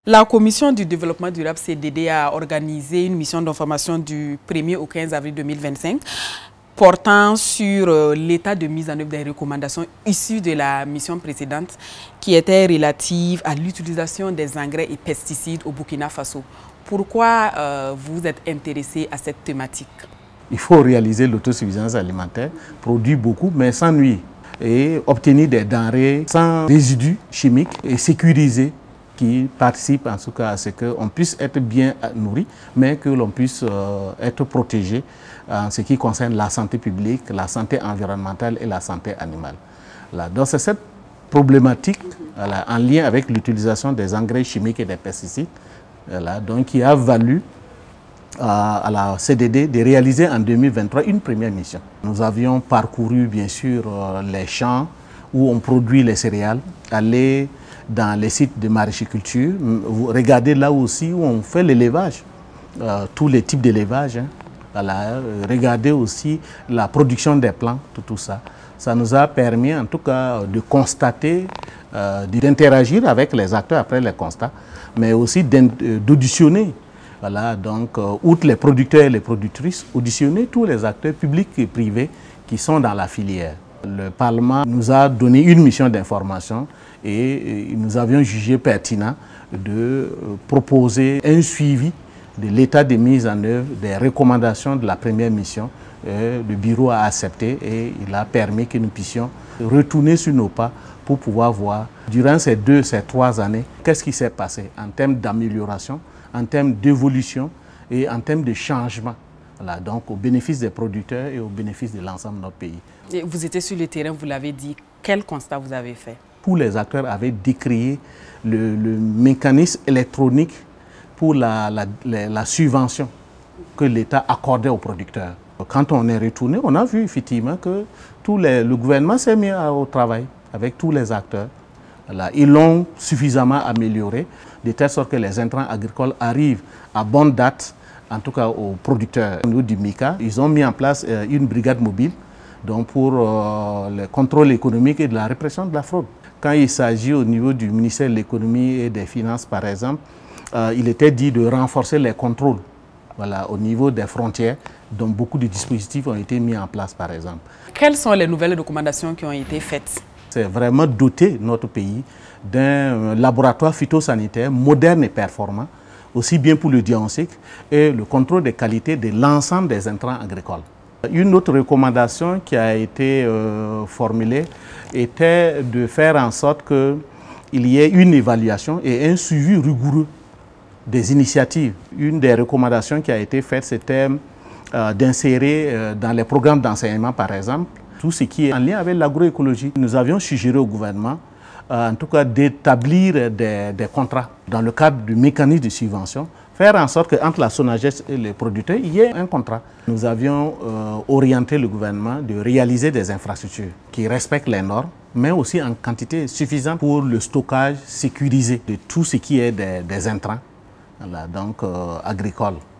La Commission du développement durable CDD a organisé une mission d'information du 1er au 15 avril 2025 portant sur l'état de mise en œuvre des recommandations issues de la mission précédente qui était relative à l'utilisation des engrais et pesticides au Burkina Faso. Pourquoi vous êtes intéressé à cette thématique? Il faut réaliser l'autosuffisance alimentaire, produire beaucoup mais sans nuire et obtenir des denrées sans résidus chimiques et sécurisés qui participent en tout cas à ce qu'on puisse être bien nourri, mais que l'on puisse être protégé en ce qui concerne la santé publique, la santé environnementale et la santé animale. Donc c'est cette problématique en lien avec l'utilisation des engrais chimiques et des pesticides donc, qui a valu à la CDD de réaliser en 2023 une première mission. Nous avions parcouru bien sûr les champs où on produit les céréales, aller dans les sites de maraîchiculture, regardez là aussi où on fait l'élevage, tous les types d'élevage, regardez aussi la production des plants, tout ça. Ça nous a permis en tout cas de constater, d'interagir avec les acteurs après les constats, mais aussi d'auditionner. Voilà, donc, outre les producteurs et les productrices, auditionner tous les acteurs publics et privés qui sont dans la filière. Le Parlement nous a donné une mission d'information et nous avions jugé pertinent de proposer un suivi de l'état de mise en œuvre des recommandations de la première mission. Le bureau a accepté et il a permis que nous puissions retourner sur nos pas pour pouvoir voir, durant ces 3 années, qu'est-ce qui s'est passé en termes d'amélioration, en termes d'évolution et en termes de changement. Voilà, donc au bénéfice des producteurs et au bénéfice de l'ensemble de notre pays. Et vous étiez sur le terrain, vous l'avez dit. Quel constat vous avez fait? Tous les acteurs avaient décrié le mécanisme électronique pour la subvention que l'État accordait aux producteurs. Quand on est retourné, on a vu effectivement que le gouvernement s'est mis au travail avec tous les acteurs. Voilà, ils l'ont suffisamment amélioré, de telle sorte que les intrants agricoles arrivent à bonne date, en tout cas aux producteurs. Au niveau du MICA, ils ont mis en place une brigade mobile donc pour le contrôle économique et de la répression de la fraude. Quand il s'agit au niveau du ministère de l'économie et des finances, par exemple, il était dit de renforcer les contrôles au niveau des frontières, dont beaucoup de dispositifs ont été mis en place, par exemple. Quelles sont les nouvelles recommandations qui ont été faites? C'est vraiment doter notre pays d'un laboratoire phytosanitaire moderne et performant, aussi bien pour le diagnostic et le contrôle des qualités de l'ensemble des intrants agricoles. Une autre recommandation qui a été formulée était de faire en sorte qu'il y ait une évaluation et un suivi rigoureux des initiatives. Une des recommandations qui a été faite, c'était d'insérer dans les programmes d'enseignement, par exemple, tout ce qui est en lien avec l'agroécologie. Nous avions suggéré au gouvernement, en tout cas, d'établir des contrats dans le cadre du mécanisme de subvention, faire en sorte qu'entre la SONAGES et les producteurs, il y ait un contrat. Nous avions orienté le gouvernement de réaliser des infrastructures qui respectent les normes, mais aussi en quantité suffisante pour le stockage sécurisé de tout ce qui est des intrants donc, agricoles.